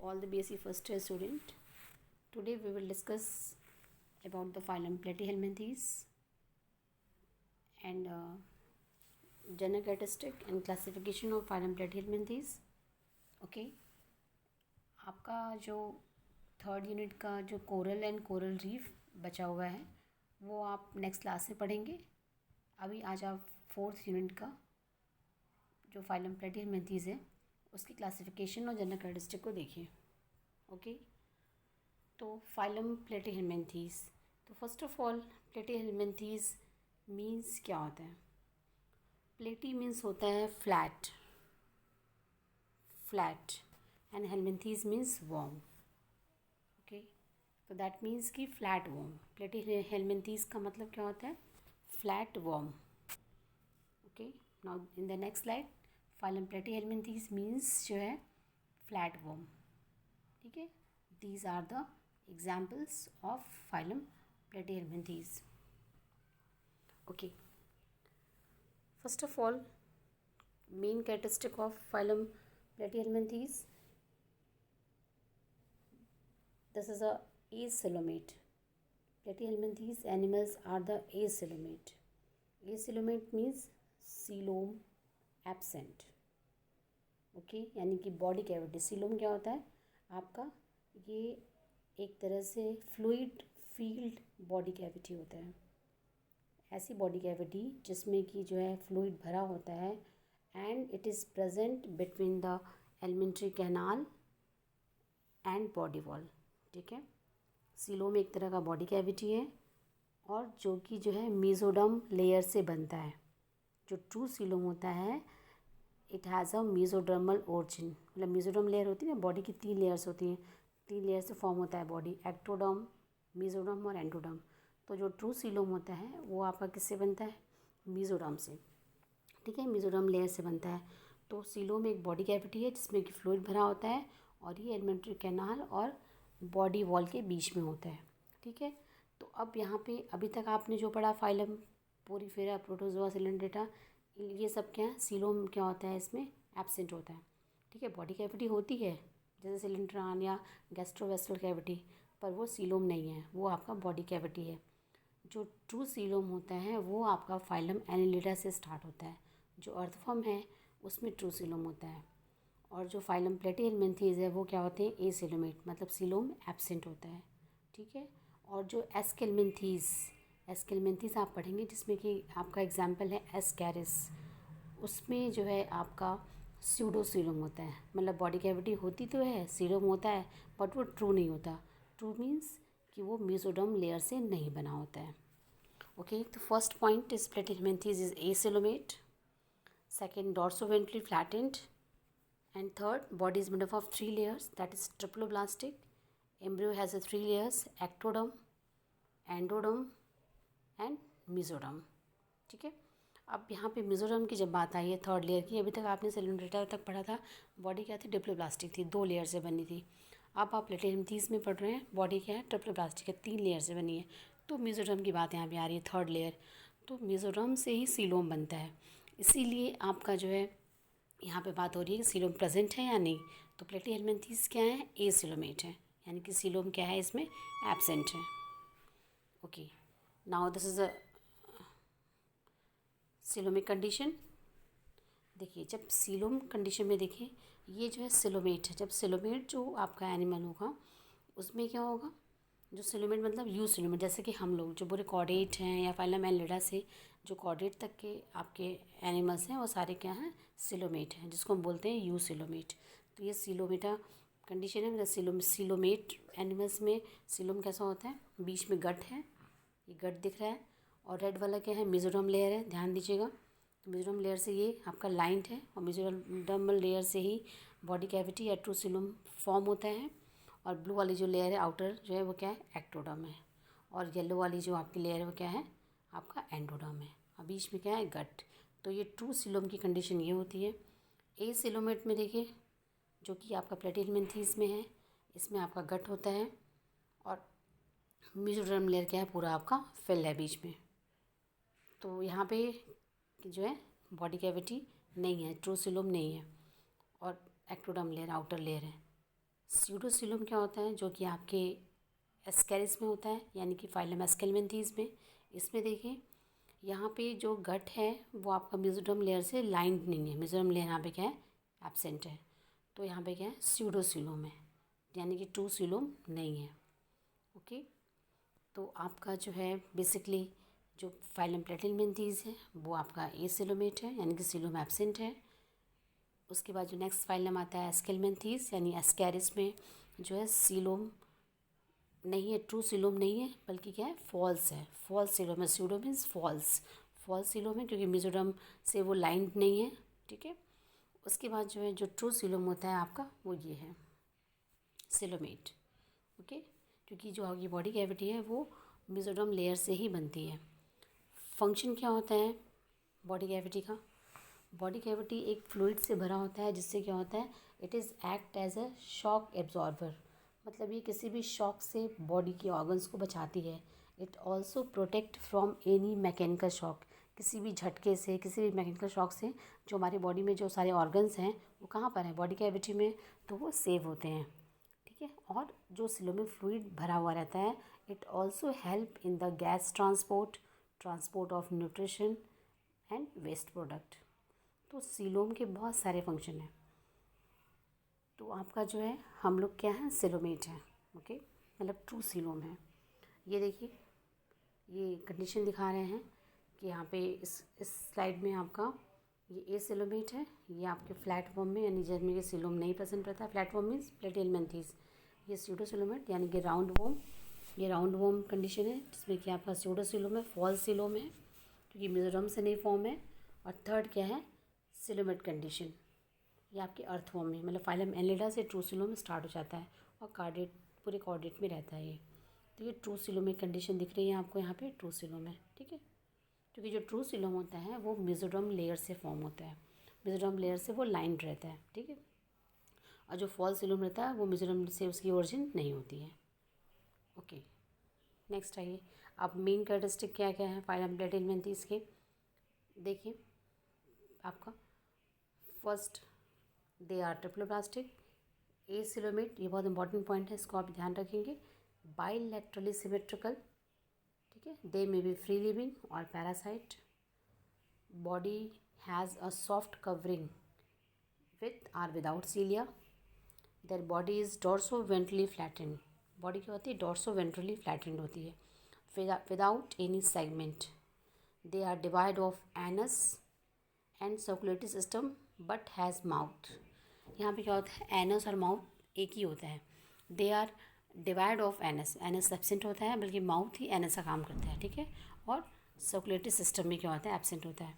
all the BSc first year student. Today we will discuss about the phylum Platyhelminthes and general characteristic and classification of phylum Platyhelminthes. Okay, आपका जो third unit का जो coral and coral reef बचा हुआ है वो आप next class में पढ़ेंगे. अभी आज आप फोर्थ यूनिट का जो फाइलम प्लेटीहेल्मिंथीज़ है उसकी क्लासिफिकेशन और जनरल कैरेक्टरिस्टिक को देखिए. ओके, तो फाइलम प्लेटीहेल्मिंथीज़, तो first of all platyhelminthes means क्या होता है. प्लेटी मीन्स होता है flat and helminthes means worm. Okay, तो दैट मीन्स कि फ्लैट वॉर्म. प्लेटीहेल्मिंथीज़ का मतलब क्या होता है, flat worm. Okay, now in the next slide phylum platyhelminthes means जो है फ्लैट वॉर्म. ठीक है, these are the examples of phylum platyhelminthes. Okay, first of all main characteristic of phylum Platyhelminthes. This is a acoelomate. Platyhelminthes animals are the acoelomate. Acoelomate means coelom absent. Okay, यानी कि body cavity. Coelom क्या होता है आपका, ये एक तरह से फ्लूइड फील्ड बॉडी कैविटी होता है. ऐसी बॉडी कैविटी जिसमें कि जो है फ्लूइड भरा होता है and it is present between the alimentary canal and body wall. ठीक है, सीलोम एक तरह का बॉडी कैविटी है और जो कि जो है मेसोडर्म लेयर से बनता है. जो ट्रू सीलोम होता है it has a mesodermal origin. मतलब मेसोडर्म लेयर होती है ना, बॉडी की 3 लेयर्स होती हैं, 3 लेयर से फॉर्म होता है बॉडी, एक्टोडर्म, मेसोडर्म और एंडोडर्म. तो जो ट्रू सीलोम होता है वो आपका किससे बनता है, मेसोडर्म से. ठीक है, मेसोडर्म लेयर से बनता है. तो सीलोम एक बॉडी कैविटी है जिसमें कि फ्लूइड भरा होता है और ये एलिमेंट्री कैनाल और बॉडी वॉल के बीच में होता है. ठीक है, तो अब यहाँ पे अभी तक आपने जो पढ़ा फाइलम पोरीफेरा, प्रोटोजोआ, सिलेंड्रेटा, ये सब क्या है, सीलोम क्या होता है इसमें एब्सेंट होता है. ठीक है, बॉडी कैविटी होती है जैसे सिलेंड्रान या गैस्ट्रोवेस्टल कैविटी, पर वो सीलोम नहीं है, वो आपका बॉडी कैविटी है. जो ट्रू सीलोम होता है वो आपका फाइलम एनिलिडा से स्टार्ट होता है. जो अर्थफॉर्म है उसमें ट्रू सीलोम होता है. और जो फाइलम प्लेटीहेल्मिंथीज़ है वो क्या होते हैं, एसीलोमेट, मतलब सीलोम एब्सेंट होता है. ठीक है, और जो एस्केल्मिंथीज़ आप पढ़ेंगे जिसमें कि आपका एग्जाम्पल है एस्कैरिस, उसमें जो है आपका स्यूडो सीलोम होता है. मतलब बॉडी कैविटी होती तो है, सीलोम होता है, बट वो ट्रू नहीं होता. ट्रू मीन्स कि वो मेसोडर्म लेयर से नहीं बना होता है. ओके, तो first point is platyhelminthes is acoelomate. Second, dorsoventrally flattened. And third, body is made up of 3 layers, that is triploblastic. Embryo has a 3 layers, ectoderm, endoderm and mesoderm. ठीक है, अब यहाँ पे मेसोडर्म की जब बात आई है थर्ड लेयर की, अभी तक आपने सिलेंड्रेटा तक पढ़ा था, बॉडी क्या थी, डिप्लोब्लास्टिक थी, 2 लेयर से बनी थी. अब आप प्लेटीहेल्मिंथीज़ में पढ़ रहे हैं, बॉडी क्या है, ट्रिप्लोब्लास्टिक है, 3 लेयर से बनी है. तो मेसोडर्म की बात यहाँ पे आ रही है, थर्ड लेयर. तो मेसोडर्म से ही सीलोम बनता है. इसीलिए आपका जो है यहाँ पे बात हो रही है कि सीलोम प्रेजेंट है या नहीं. तो प्लेटीहेल्मिंथीज़ क्या है, एसीलोमेट है, यानी कि सीलोम क्या है इसमें, एब्सेंट है. Okay, now this is a coelomic condition. देखिए, जब सीलोम कंडीशन में देखिए ये जो है सिलोमेट है. जब सिलोमेट जो आपका एनिमल होगा उसमें क्या होगा, जो सिलोमेट मतलब यू सिलोमेट, जैसे कि हम लोग जो पूरे कॉर्डेट हैं या फाइलम एनिलिडा से जो कॉर्डेट तक के आपके एनिमल्स हैं वो सारे क्या हैं, सिलोमेट हैं, जिसको हम बोलते हैं यू सिलोमेट. तो ये सिलोमेटा कंडीशन है. मतलब सिलोमेट एनिमल्स में सिलोम कैसा होता है, बीच में गट है, ये गट दिख रहा है, और रेड वाला क्या है, मेसोडर्म लेयर है, ध्यान दीजिएगा. तो मेसोडर्म लेयर से ये आपका लाइंड है और मेसोडर्म लेयर से ही बॉडी कैविटी या ट्रू सीलोम फॉर्म होता है. और ब्लू वाली जो लेयर है आउटर जो है वो क्या है, एक्टोडर्म है. और येलो वाली जो आपकी लेयर है वो क्या है, आपका एंडोडर्म है. और बीच में क्या है, गट. तो ये ट्रू सीलोम की कंडीशन ये होती है. एसीलोमेट में देखिए जो कि आपका प्लेटीहेल्मिंथीज़ में है, इसमें आपका गट होता है और मेसोडर्म लेयर क्या है, पूरा आपका फिल है बीच में. तो यहाँ पे जो है बॉडी कैविटी नहीं है, ट्रू सीलोम नहीं है, और एक्टोडर्म लेयर आउटर लेयर है. स्यूडोसीलोम क्या होता है, जो कि आपके एस्केरिस में होता है, यानी कि फाइलम एस्केलमेंथीज में। इसमें देखिए यहाँ पे जो गट है वो आपका मेसोडर्म लेयर से लाइंड नहीं है, मेसोडर्म लेयर यहाँ पे क्या है, एब्सेंट है। तो यहाँ पे क्या है, स्यूडोसीलोम है, यानी कि ट्रू सीलोम नहीं है। ओके, तो आपका जो है बेसिकली जो फाइलम प्लेटिलमेंथीज है वो आपका एसिलोमेट है, यानी कि सीलोम एब्सेंट है। उसके बाद जो नेक्स्ट फाइलम आता है एस्केलमेंथीज, यानी एस्कैरिस में जो है सीलोम नहीं है, ट्रू सीलोम नहीं है, बल्कि क्या है, फॉल्स है, फॉल्स सीलोम है। Pseudo means false, false coelom है क्योंकि मेसोडर्म से वो लाइंड नहीं है। ठीक है, उसके बाद जो है जो ट्रू सीलोम होता है आपका वो ये है, सीलोमेट। ओके, क्योंकि जो आपकी बॉडी कैविटी है वो मेसोडर्म लेयर से ही बनती है। फंक्शन क्या होता है बॉडी कैविटी का? बॉडी कैविटी एक फ्लूइड से भरा होता है, जिससे क्या होता है, it is act as a shock absorber. मतलब ये किसी भी शॉक से बॉडी के ऑर्गन्स को बचाती है। It also protect from any mechanical shock, किसी भी झटके से, किसी भी मैकेनिकल शॉक से जो हमारी बॉडी में जो सारे ऑर्गन्स हैं वो कहाँ पर हैं, बॉडी कैविटी में, तो वो सेव होते हैं। ठीक है, और जो सिलोमिक फ्लूइड भरा हुआ रहता है, it also help in the gas transport of nutrition and waste product. तो सीलोम के बहुत सारे फंक्शन हैं। तो आपका जो है, हम लोग क्या है, सिलोमेट हैं। ओके, मतलब ट्रू सीलोम है। ये देखिए, ये कंडीशन दिखा रहे हैं कि यहाँ पे इस स्लाइड में आपका ये ए सिलोमेट है, ये आपके फ्लैट फॉर्म में, यानी जिसमें कि सीलोम नहीं प्रेजेंट रहता है। Flat form means platyhelminthes. ये स्यूडोसिलोमेट यानी कि राउंड वॉर्म, ये राउंड वॉर्म कंडीशन है, जिसमें कि आपका स्यूडोसिलोम है, फॉल्स सीलोम है क्योंकि मेसोडर्म से नहीं फॉर्म है। और थर्ड क्या है, सिलोमेट कंडीशन, ये आपके अर्थवॉर्म में, मतलब फाइलम एनिलिडा से ट्रू सीलोम स्टार्ट हो जाता है और कार्डेट, पूरे कॉर्डेट में रहता है ये। तो ये ट्रू सीलोमिक कंडीशन दिख रही है आपको यहाँ पे, ट्रू सीलोम है। ठीक है, क्योंकि जो ट्रू सीलोम होता है वो मेसोडर्म लेयर से फॉर्म होता है, मेसोडर्म लेयर से वो लाइंड रहता है। ठीक है, और जो फॉल्स सीलोम रहता है वो मेसोडर्म से उसकी ओरिजिन नहीं होती है। ओके, नेक्स्ट आइए, अब मेन कैरेक्टरिस्टिक क्या क्या है फाइलम प्लेटिलमेंथीज के, देखिए आपका first, they are triploblastic, acoelomate, ये बहुत इंपॉर्टेंट पॉइंट है, इसको आप ध्यान रखेंगे, बाइलैटरली सिमेट्रिकल। ठीक है, they may be free living और parasite, body has a soft covering with or without cilia, their body is dorsoventrally flattened, body क्या होती है, डॉर्सो वेंट्रली फ्लैटेंड होती है, without any segment, they are devoid of anus and circulatory system but has mouth. यहाँ पे क्या होता है, एनस और माउथ एक ही होता है। They are devoid of anus, anus absent होता है, बल्कि माउथ ही एनस का काम करता है। ठीक है, और सर्कुलेटरी सिस्टम में क्या होता है, एब्सेंट होता है।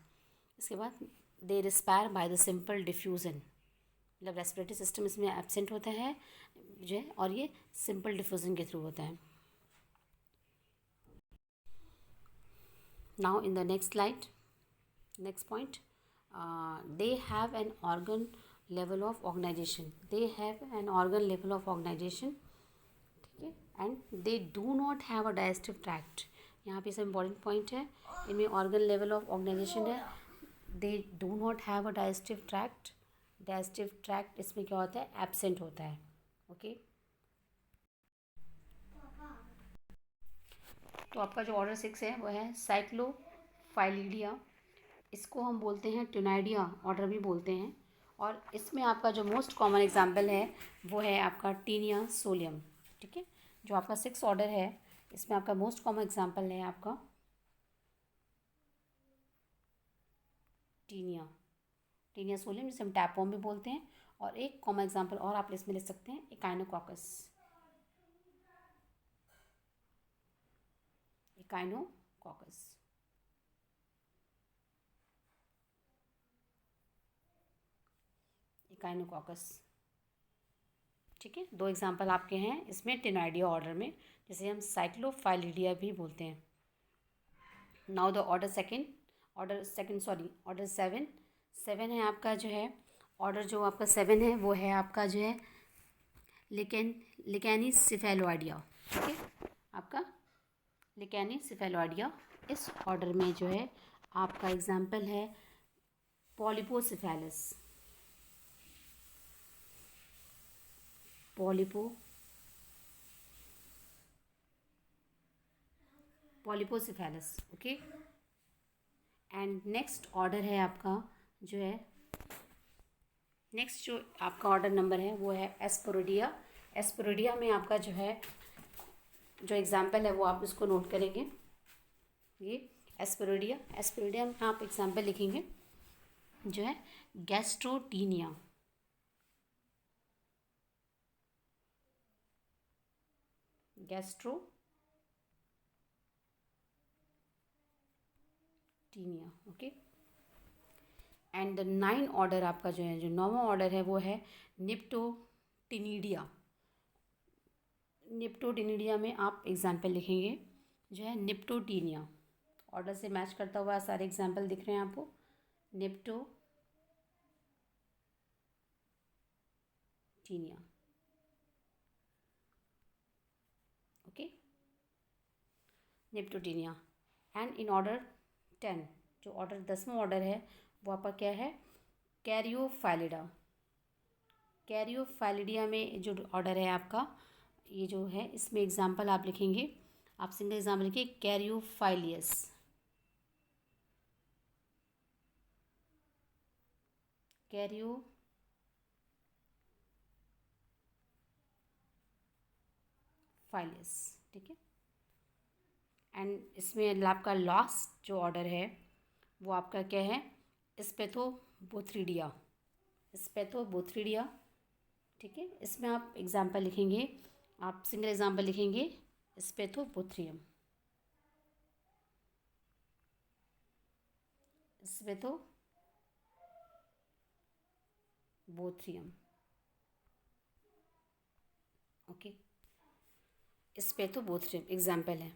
इसके बाद they respire by the simple diffusion, मतलब रेस्पिरेटरी सिस्टम इसमें एब्सेंट होता है जो है, और ये सिंपल डिफ्यूज़न के थ्रू होता है। Now in the next slide, next point, they have an organ level of organization, they have an organ level of organization। ठीक है, and they do not have a digestive tract, यहाँ पे सब important point है, इनमें organ level of organisation है, they do not have a digestive tract, digestive tract इसमें क्या होता है, एब्सेंट होता है। ओके, तो आपका जो ऑर्डर 6 है वो है साइक्लोफाइलिडिया, इसको हम बोलते हैं ट्यूनाइडिया ऑर्डर भी बोलते हैं। और इसमें आपका जो मोस्ट कॉमन एग्जाम्पल है वो है आपका टीनिया सोलियम। ठीक है, जो आपका 6 ऑर्डर है इसमें आपका मोस्ट कॉमन एग्जाम्पल है आपका टीनिया, टीनिया सोलियम, जिसे हम टैपवॉर्म भी बोलते हैं। और एक कॉमन एग्जाम्पल और आप इसमें ले सकते हैं, इकाइनोकॉकस, इकाइनोकॉकस। इकाइनोकॉकस, ठीक है, 2 एग्जाम्पल आपके हैं इसमें टिनाइडिया ऑर्डर में, जिसे हम साइक्लोफाइलिडिया भी बोलते हैं। Now the order second, order 7 है आपका जो है, ऑर्डर जो आपका 7 है वो है आपका जो है लिकेनिसिफेलोइडिया। ठीक है, आपका लिकेनिसिफेलोइडिया, इस ऑर्डर में जो है आपका एग्जाम्पल है पॉलीपोसेफेलस, पॉलिपोसेफेलस। ओके, एंड नेक्स्ट ऑर्डर है आपका जो है, नेक्स्ट जो आपका ऑर्डर नंबर है वो है एस्पेरोडिया। एस्पेरोडिया में आपका जो है जो एग्जाम्पल है वो आप इसको नोट करेंगे। ये एस्पेरोडिया, एस्पेरोडिया में आप एग्जाम्पल लिखेंगे जो है गैस्ट्रोटीनिया, गैस्ट्रोटीनिया। ओके, एंड द 9 ऑर्डर आपका जो है, जो 9वां ऑर्डर है वो है निप्टोटिनिडिया। निप्टोटिनिडिया में आप एग्जाम्पल लिखेंगे जो है निप्टोटीनिया। ऑर्डर से मैच करता हुआ सारे एग्जाम्पल दिख रहे हैं आपको। निप्टोटीनिया। ओके, निप्टोटीनिया। एंड इन ऑर्डर 10, जो ऑर्डर 10वां ऑर्डर है वो आपका क्या है, कैरियोफाइलिडा। कैरियोफाइलिडिया में जो ऑर्डर है आपका ये जो है, इसमें एग्जाम्पल आप लिखेंगे, आप सिंगल एग्जाम्पल लिखिए कैरियोफाइलियस। कैरियोफाइलियस, ठीक है। एंड इसमें आपका लास्ट जो ऑर्डर है वो आपका क्या है, स्पेथोबोथ्रिडिया। स्पेथोबोथ्रिडिया, ठीक है। इसमें आप एग्जाम्पल लिखेंगे, आप सिंगल एग्जाम्पल लिखेंगे स्पेथोबोथ्रियम। स्पेथोबोथ्रियम, ओके, स्पेथोबोथ्रियम एग्जाम्पल है।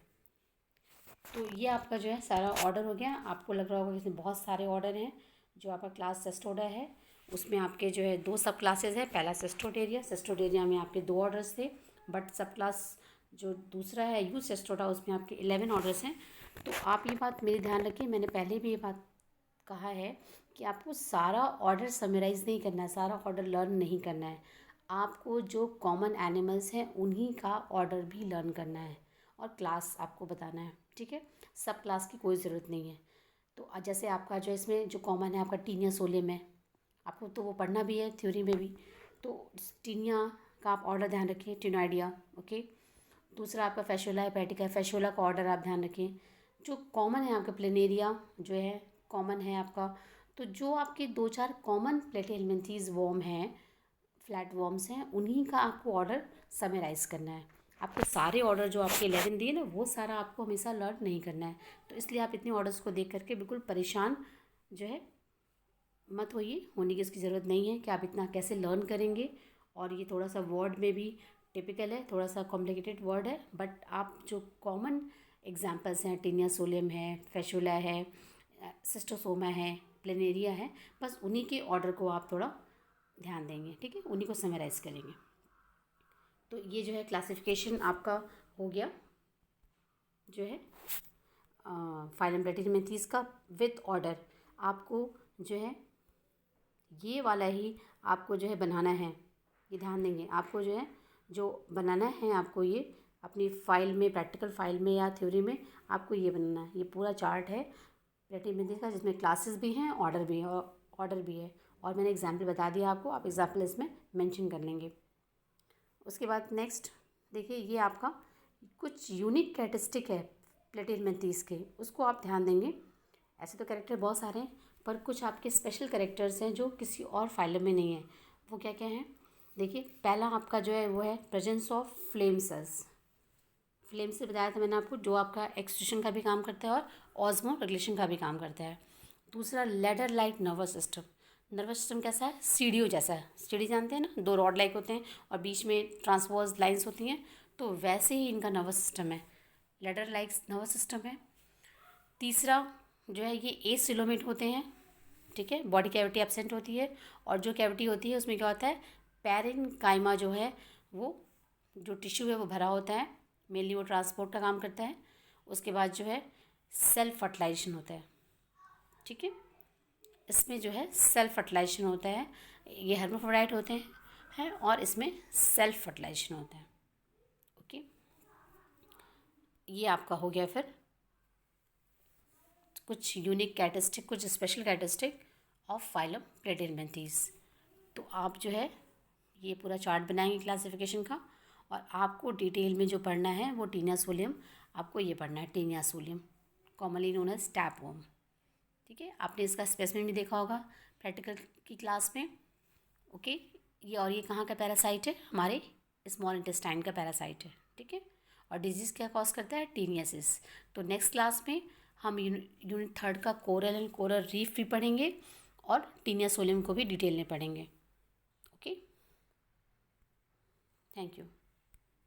तो ये आपका जो है सारा ऑर्डर हो गया। आपको लग रहा होगा कि इसमें बहुत सारे ऑर्डर हैं। जो आपका क्लास सेस्टोडा है उसमें आपके जो है 2 सब क्लासेज है। पहला सेस्टोडेरिया, सेस्टोडेरिया में आपके 2 ऑर्डर्स थे, बट सब क्लास जो दूसरा है यू सेस्टोडा उसमें आपके 11 ऑर्डर्स हैं। तो आप ये बात मेरी ध्यान रखिए, मैंने पहले भी ये बात कहा है कि आपको सारा ऑर्डर समराइज़ नहीं करना है, सारा ऑर्डर लर्न नहीं करना है। आपको जो कॉमन एनिमल्स हैं उन्हीं का ऑर्डर भी लर्न करना है और क्लास आपको बताना है, ठीक है। सब क्लास की कोई ज़रूरत नहीं है। तो जैसे आपका जो इसमें जो कॉमन है आपका टीनिया सोलेम है, आपको तो वो पढ़ना भी है थ्योरी में भी। तो टीनिया का आप ऑर्डर ध्यान रखिए, टिनॉइडिया, ओके। दूसरा आपका फैशोला हेपेटिका, फैशोला का ऑर्डर आप ध्यान रखें। जो कॉमन है आपका प्लेनेरिया जो है कॉमन है आपका। तो जो आपके 2-4 कॉमन प्लेटिहेल्मिन्थीज वॉर्म हैं, फ्लैट वॉर्म्स हैं, उन्हीं का आपको ऑर्डर समराइज़ करना है। आपको सारे ऑर्डर जो आपके 11 दिए ना वो सारा आपको हमेशा लर्न नहीं करना है। तो इसलिए आप इतने ऑर्डर्स को देख करके बिल्कुल परेशान जो है मत होइए, होने की इसकी ज़रूरत नहीं है कि आप इतना कैसे लर्न करेंगे। और ये थोड़ा सा वर्ड में भी टिपिकल है, थोड़ा सा कॉम्प्लिकेटेड वर्ड है, बट आप जो कॉमन एग्जांपल्स हैं, टीनिया सोलेम है, फैशोला है, सिस्टोसोमा है, प्लेनेरिया है, बस उन्हीं के ऑर्डर को आप थोड़ा ध्यान देंगे, ठीक है, उन्हीं को समराइज़ करेंगे। तो ये जो है क्लासिफिकेशन आपका हो गया जो है फाइलम प्लेटिहेल्मिन्थीज का विथ ऑर्डर। आपको जो है ये वाला ही आपको जो है बनाना है, ये ध्यान देंगे। आपको जो है जो बनाना है आपको ये अपनी फाइल में, प्रैक्टिकल फाइल में या थ्योरी में आपको ये बनाना है। ये पूरा चार्ट है प्लेटिहेल्मिन्थीज का जिसमें क्लासेस भी हैं, ऑर्डर भी है और ऑर्डर भी है, और मैंने एग्जाम्पल बता दिया आपको, आप एग्जाम्पल इसमें मेंशन कर लेंगे। उसके बाद नेक्स्ट देखिए, ये आपका कुछ यूनिक कैरेक्टरिस्टिक है प्लेटिहेल्मिन्थीज के, उसको आप ध्यान देंगे। ऐसे तो कैरेक्टर बहुत सारे हैं, पर कुछ आपके स्पेशल कैरेक्टर्स हैं जो किसी और फाइलम में नहीं है। वो क्या क्या हैं देखिए। पहला आपका जो है वो है presence of flame cells. Flame से बताया था मैंने आपको, जो आपका एक्सक्रीशन का भी काम करता है और ऑस्मो रेगुलेशन का भी काम करता है। दूसरा ladder like nervous system. Nervous system कैसा है, सीढ़ियों जैसा है। सीढ़ी जानते हैं ना, 2 रॉड लाइक होते हैं और बीच में ट्रांसवर्स लाइंस होती हैं, तो वैसे ही इनका नर्वस सिस्टम है, लेडर लाइक नर्वस सिस्टम है। तीसरा जो है ये एसिलोमेट होते हैं, ठीक है, बॉडी कैविटी एब्सेंट होती है, और जो कैविटी होती है उसमें क्या होता है, पैरेन्काइमा जो है वो जो टिश्यू है वो भरा होता है, मेनली वो ट्रांसपोर्ट का काम करता है। उसके बाद जो है सेल्फ फर्टिलाइजेशन होता है, ठीक है, इसमें जो है सेल्फ फर्टिलाइजेशन होता है। ये हर्माफ्रोडाइट होते हैं। है और इसमें सेल्फ फर्टिलाइजेशन होता है। ओके, ये आपका हो गया फिर कुछ यूनिक कैरेक्टरिस्टिक, कुछ स्पेशल कैरेक्टरिस्टिक ऑफ फाइलम प्लेटिहेल्मिन्थीज। तो आप जो है ये पूरा चार्ट बनाएंगे क्लासिफिकेशन का, और आपको डिटेल में जो पढ़ना है वो टीनिया सोलियम, आपको ये पढ़ना है taenia solium, commonly known as tapeworm. ठीक है, आपने इसका स्पेसिमेन भी देखा होगा प्रैक्टिकल की क्लास में। ओके, ये और ये कहाँ का पैरासाइट है, हमारे स्मॉल इंटेस्टाइन का पैरासाइट है। ठीक है, और डिजीज़ क्या कॉज करता है, टीनियासिस। तो नेक्स्ट क्लास में हम यूनिट 3 का कोरल एंड कोरल रीफ भी पढ़ेंगे और टीनिया सोलियम को भी डिटेल में पढ़ेंगे। Okay, thank you.